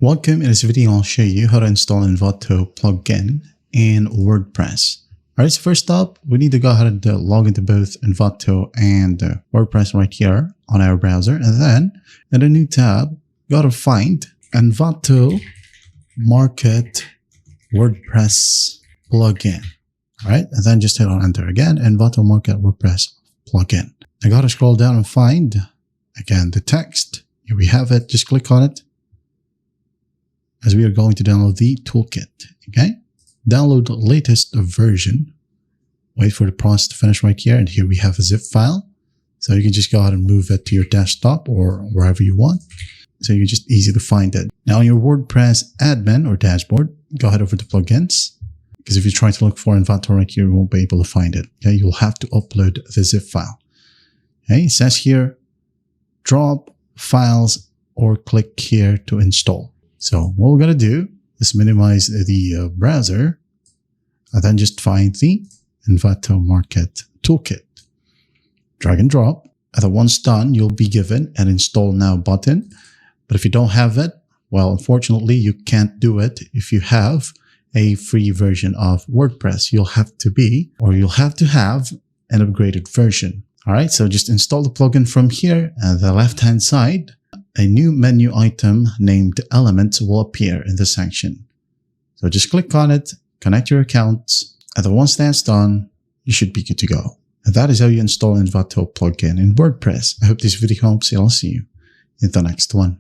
Welcome. In this video, I'll show you how to install Envato plugin in WordPress. Alright, so first up, we need to go ahead and log into both Envato and WordPress right here on our browser. And then in a new tab, you gotta find Envato Market WordPress plugin. Alright, and then just hit on enter again, Envato Market WordPress plugin. I gotta scroll down and find, again, the text. Here we have it. Just click on it, as we are going to download the toolkit. Okay, download the latest version. Wait for the process to finish right here, and here we have a zip file. So you can just go ahead and move it to your desktop or wherever you want. So you're just easy to find it. Now on your WordPress admin or dashboard, go ahead over to plugins, because if you try to look for Envato right here, you won't be able to find it. Okay, you'll have to upload the zip file. Okay, it says here, drop files or click here to install. So what we're going to do is minimize the browser and then just find the Envato Market Toolkit. Drag and drop. And once done, you'll be given an Install Now button. But if you don't have it, well, unfortunately, you can't do it if you have a free version of WordPress. You'll have to have an upgraded version. All right, so just install the plugin from here. And the left-hand side, a new menu item named Elements will appear in this section. So just click on it, connect your accounts, and then once that's done, you should be good to go. And that is how you install Envato plugin in WordPress. I hope this video helps, and I'll see you in the next one.